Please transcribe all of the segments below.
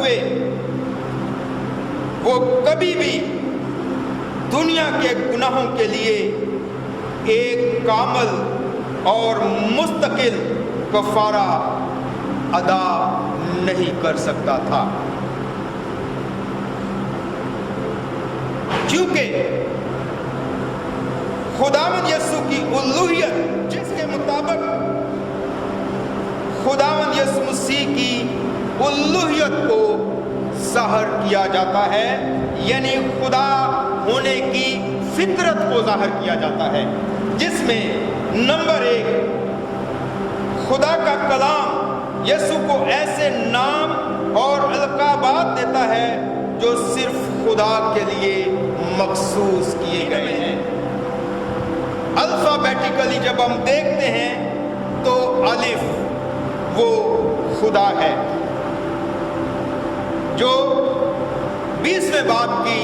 ہوئے وہ کبھی بھی دنیا کے گناہوں کے لیے ایک کامل اور مستقل کفارہ ادا نہیں کر سکتا تھا، کیونکہ خداوند یسوع کی الوہیت، جس کے مطابق خداوند یسوع مسیح کی الوہیت کو ظاہر کیا جاتا ہے، یعنی خدا ہونے کی فطرت کو ظاہر کیا جاتا ہے، جس میں نمبر 1 خدا کا کلام یسوع کو ایسے نام اور القابات دیتا ہے جو صرف خدا کے لیے مخصوص کیے گئے ہیں۔ الفابیٹیکلی جب ہم دیکھتے ہیں تو الف وہ خدا ہے جو 20ویں باب کی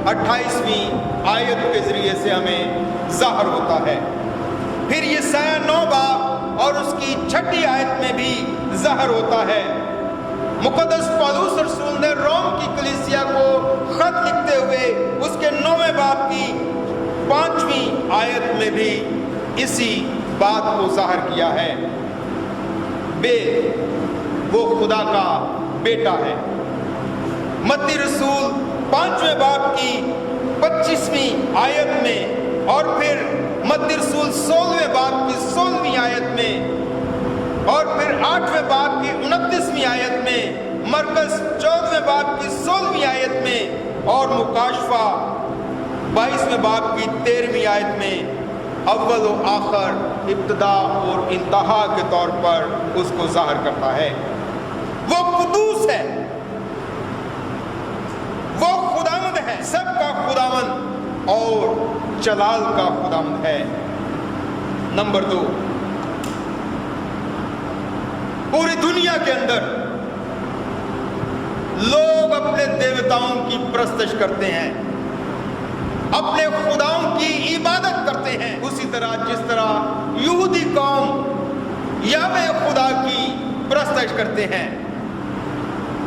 28ویں آیت کے ذریعے سے ہمیں ظاہر ہوتا ہے۔ پھر یسایہ 9 باب اور اس کی 6 آیت میں بھی ظاہر ہوتا ہے۔ مقدس پالوس رسول نے روم کی کلیسیا کو خط لکھتے ہوئے اس کے 9ویں باب کی 5ویں آیت میں بھی اسی بات کو ظاہر کیا ہے۔ وہ خدا کا بیٹا ہے۔ متی رسول 5ویں باب کی 25ویں آیت میں اور پھر متی رسول 16ویں باب کی 16ویں آیت میں اور پھر 8ویں باب کی 29ویں آیت میں، مرکز 14ویں باب کی 16ویں آیت میں اور مکاشفہ 22ویں باب کی 13ویں آیت میں اول و آخر، ابتدا اور انتہا کے طور پر اس کو ظاہر کرتا ہے۔ وہ قدوس ہے، وہ خداوند ہے، سب کا خداوند اور جلال کا خداوند ہے۔ نمبر 2، پوری دنیا کے اندر لوگ اپنے دیوتاؤں کی پرستش کرتے ہیں، اپنے خداؤں کی عبادت کرتے ہیں، اسی طرح جس طرح یہودی قوم یہوہ خدا کی پرستش کرتے ہیں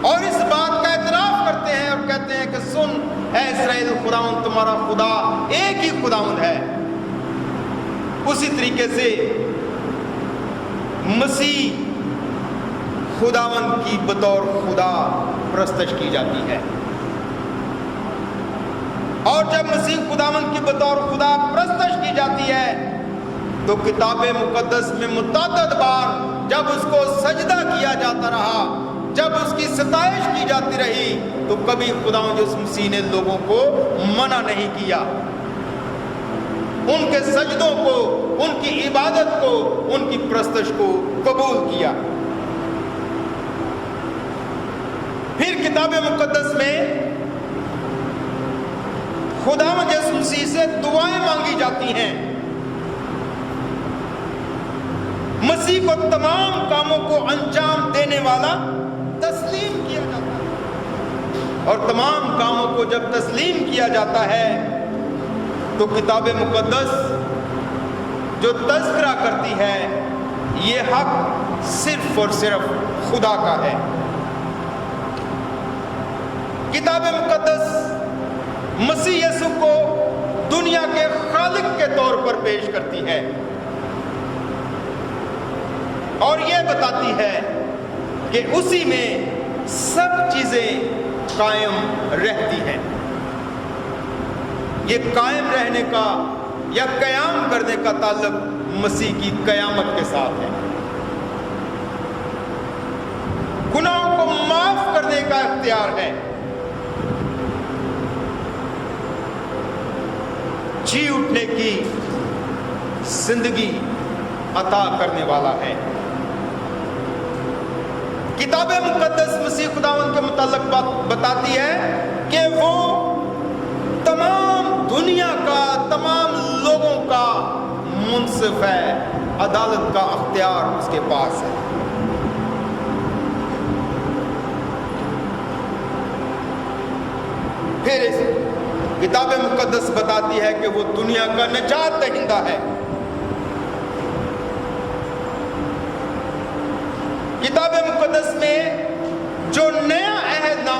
اور اس بات کا اعتراف کرتے ہیں اور کہتے ہیں کہ سن اے اسرائیل، خداوند تمہارا خدا ایک ہی خداوند ہے۔ اسی طریقے سے مسیح خداوند کی بطور خدا پرستش کی جاتی ہے، اور جب مسیح خداوند کی بطور خدا پرستش کی جاتی ہے تو کتاب مقدس میں متعدد بار جب اس کو سجدہ کیا جاتا رہا، جب اس کی ستائش کی جاتی رہی، تو کبھی خداوند یسوع مسیح نے لوگوں کو منع نہیں کیا، ان کے سجدوں کو، ان کی عبادت کو، ان کی پرستش کو قبول کیا۔ پھر کتاب مقدس میں خداوند یسوع مسیح سے دعائیں مانگی جاتی ہیں، مسیح کو تمام کاموں کو انجام دینے والا تسلیم کیا جاتا ہے، اور تمام کاموں کو جب تسلیم کیا جاتا ہے تو کتاب مقدس جو تذکرہ کرتی ہے یہ حق صرف اور صرف خدا کا ہے۔ کتاب مقدس مسیح یسوع کو دنیا کے خالق کے طور پر پیش کرتی ہے اور یہ بتاتی ہے کہ اسی میں سب چیزیں قائم رہتی ہیں۔ یہ قائم رہنے کا یا قیام کرنے کا تعلق مسیح کی قیامت کے ساتھ ہے، گناہوں کو معاف کرنے کا اختیار ہے، جی اٹھنے کی زندگی عطا کرنے والا ہے۔ کتاب مقدس مسیح خداوند کے متعلق بتاتی ہے کہ وہ تمام دنیا کا، تمام لوگوں کا منصف ہے، عدالت کا اختیار اس کے پاس ہے۔ پھر اس کتاب مقدس بتاتی ہے کہ وہ دنیا کا نجات دہندہ ہے۔ کتاب مقدس میں جو نیا عہد نامہ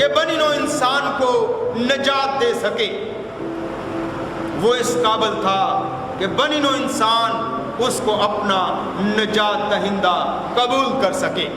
کہ بنی نوع انسان کو نجات دے سکے۔ وہ اس قابل تھا کہ بنی نوع انسان اس کو اپنا نجات دہندہ قبول کر سکے۔